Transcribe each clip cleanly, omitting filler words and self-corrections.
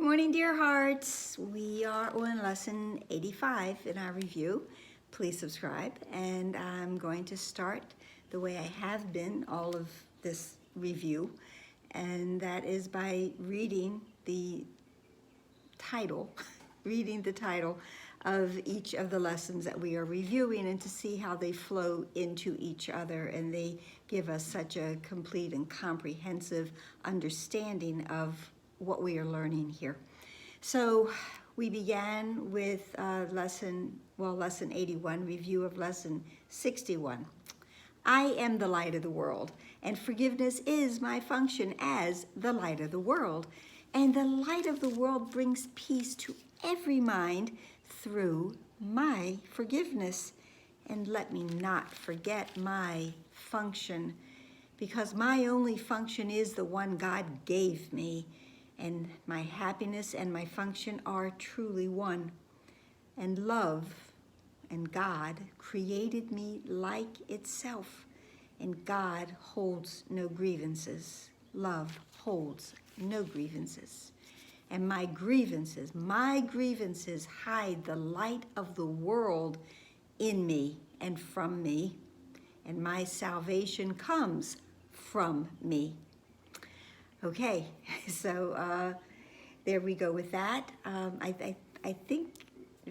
Good morning, dear hearts. We are on lesson 85 in our review. Please subscribe, and I'm going to start the way I have been all of this review, and that is by reading the title, reading the title of each of the lessons that we are reviewing, and to see how they flow into each other, and they give us such a complete and comprehensive understanding of what we are learning here. So we began with lesson 81, review of lesson 61. I am the light of the world, and forgiveness is my function as the light of the world. And the light of the world brings peace to every mind through my forgiveness. And let me not forget my function, because my only function is the one God gave me. And my happiness and my function are truly one. And love and God created me like itself. And God holds no grievances. Love holds no grievances. And my grievances hide the light of the world in me and from me. And my salvation comes from me. Okay, so there we go with that. I think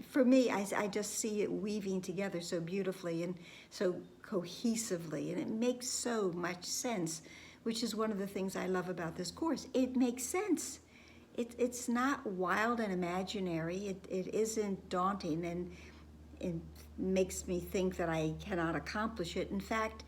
for me, I just see it weaving together so beautifully and so cohesively, and it makes so much sense, which is one of the things I love about this course. It makes sense. It's not wild and imaginary. It isn't daunting, and it makes me think that I cannot accomplish it. In fact,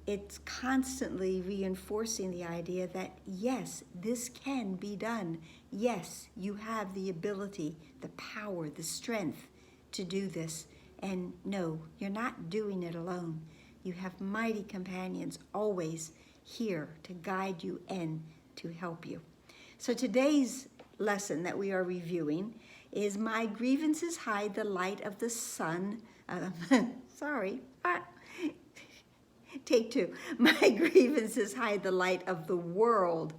it's constantly reinforcing the idea that, yes, this can be done. Yes, you have the ability, the power, the strength to do this. And no, you're not doing it alone. You have mighty companions always here to guide you and to help you. So today's lesson that we are reviewing is My Grievances Hide the Light of the Sun. Take two. My grievances hide the light of the world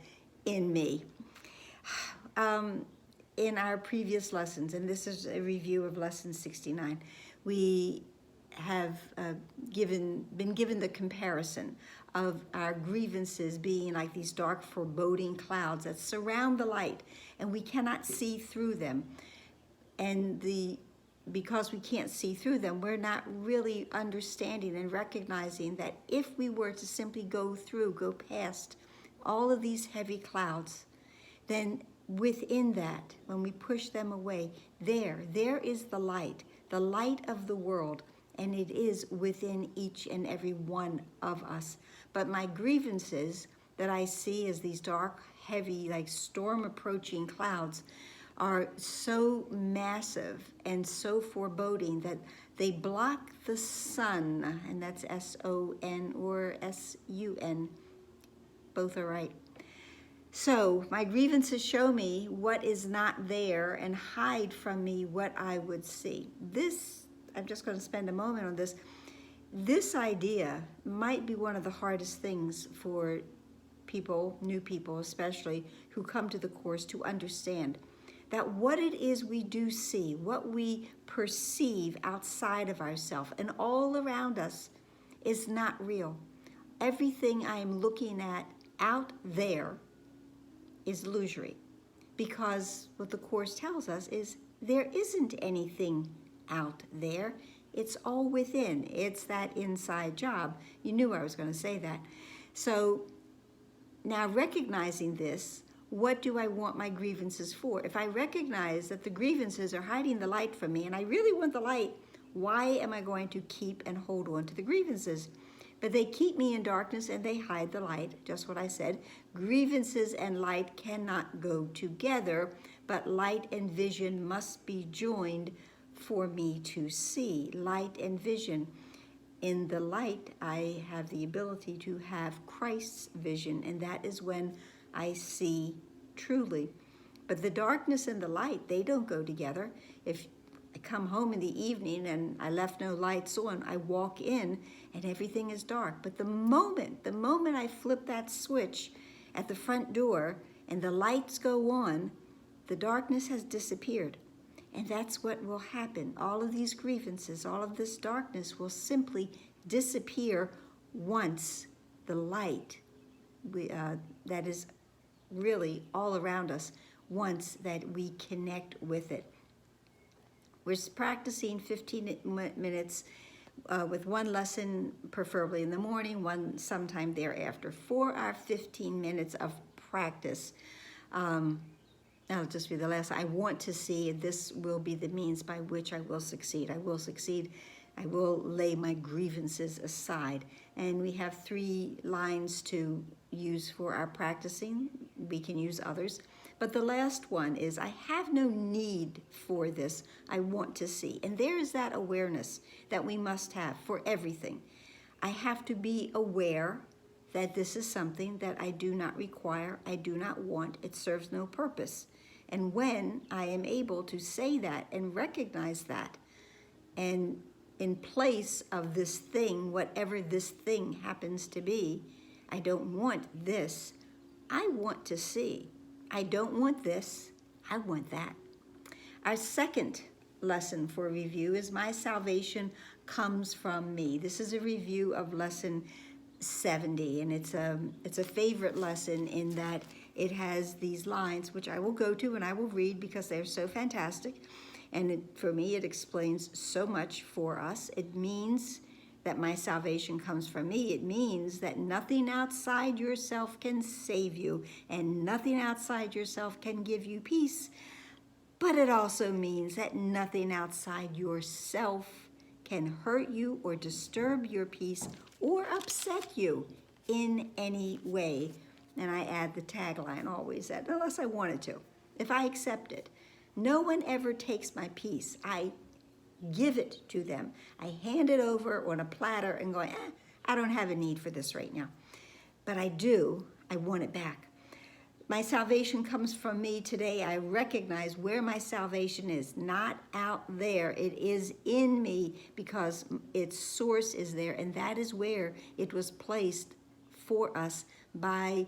in me. In our previous lessons, and this is a review of lesson 69, we have been given the comparison of our grievances being like these dark, foreboding clouds that surround the light, and we cannot see through them. And because we can't see through them, we're not really understanding and recognizing that if we were to simply go past all of these heavy clouds, then within that, when we push them away, there is the light of the world, and it is within each and every one of us. But my grievances that I see as these dark, heavy, like storm approaching clouds are so massive and so foreboding that they block the sun, and that's S-O-N or S-U-N. Both are right. So my grievances show me what is not there and hide from me what I would see. This, I'm just going to spend a moment on this. This idea might be one of the hardest things for people, new people especially, who come to the course to understand. That what it is we do see, what we perceive outside of ourselves and all around us is not real. Everything I am looking at out there is illusory, because what the Course tells us is there isn't anything out there. It's all within. It's that inside job. You knew I was going to say that. So now recognizing this, what do I want my grievances for? If I recognize that the grievances are hiding the light from me, and I really want the light, why am I going to keep and hold on to the grievances? But they keep me in darkness and they hide the light, just what I said. Grievances and light cannot go together, but light and vision must be joined for me to see. Light and vision. In the light, I have the ability to have Christ's vision, and that is when I see truly. But the darkness and the light, they don't go together. If I come home in the evening and I left no lights on, I walk in and everything is dark. But the moment I flip that switch at the front door and the lights go on, the darkness has disappeared. And that's what will happen. All of these grievances, all of this darkness will simply disappear once the light that is really all around us, once that we connect with it. We're practicing 15 minutes with one lesson, preferably in the morning, one sometime thereafter. For our 15 minutes of practice, that'll just be the last. I want to see, this will be the means by which I will succeed. I will succeed. I will lay my grievances aside. And we have 3 lines to use for our practicing. We can use others. But the last one is, I have no need for this. I want to see. And there is that awareness that we must have for everything. I have to be aware that this is something that I do not require, I do not want, it serves no purpose. And when I am able to say that and recognize that, and in place of this thing, whatever this thing happens to be, I don't want this, I want to see. I don't want this, I want that. Our second lesson for review is My Salvation Comes From Me. This is a review of lesson 70, and it's a favorite lesson in that it has these lines, which I will go to and I will read because they're so fantastic. And for me, it explains so much for us. It means that my salvation comes from me. It means that nothing outside yourself can save you, and nothing outside yourself can give you peace. But it also means that nothing outside yourself can hurt you or disturb your peace or upset you in any way. And I add the tagline always, that unless I wanted to, if I accept it. No one ever takes my peace. I give it to them. I hand it over on a platter and go, I don't have a need for this right now. But I do, I want it back. My salvation comes from me today. I recognize where my salvation is, not out there. It is in me because its source is there, and that is where it was placed for us by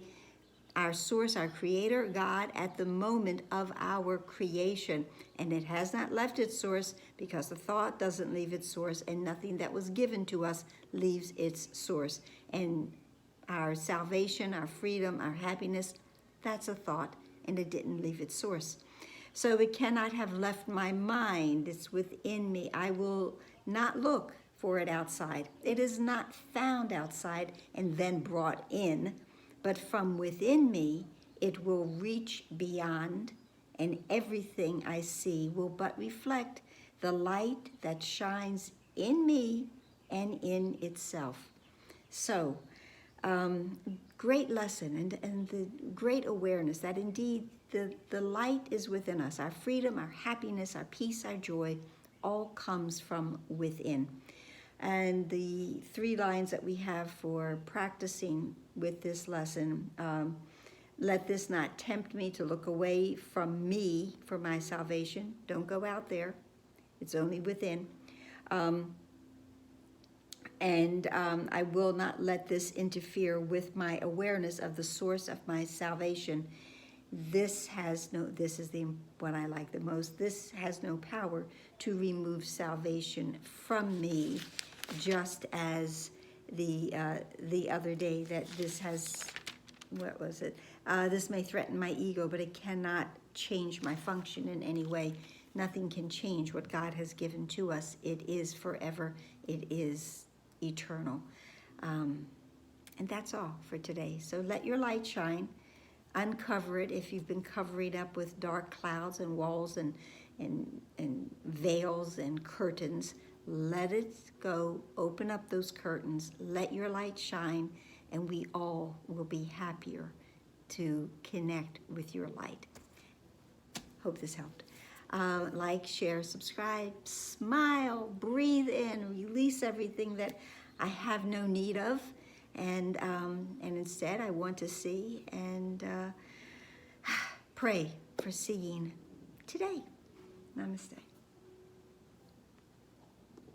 our source, our creator, God, at the moment of our creation. And it has not left its source because the thought doesn't leave its source, and nothing that was given to us leaves its source. And our salvation, our freedom, our happiness, that's a thought, and it didn't leave its source. So it cannot have left my mind. It's within me. I will not look for it outside. It is not found outside and then brought in, but from within me, it will reach beyond, and everything I see will but reflect the light that shines in me and in itself. So, great lesson and the great awareness that indeed the light is within us. Our freedom, our happiness, our peace, our joy, all comes from within. And the 3 lines that we have for practicing with this lesson, let this not tempt me to look away from me for my salvation. Don't go out there. It's only within. I will not let this interfere with my awareness of the source of my salvation. This is what I like the most. This has no power to remove salvation from me, just as the other day that this has, what was it? This may threaten my ego, but it cannot change my function in any way. Nothing can change what God has given to us. It is forever. It is eternal. And that's all for today. So let your light shine. Uncover it if you've been covering up with dark clouds and walls and veils and curtains. Let it go. Open up those curtains. Let your light shine, and we all will be happier to connect with your light. Hope this helped. Like, share, subscribe, smile, breathe in, release everything that I have no need of, and instead I want to see, and pray for seeing today. Namaste.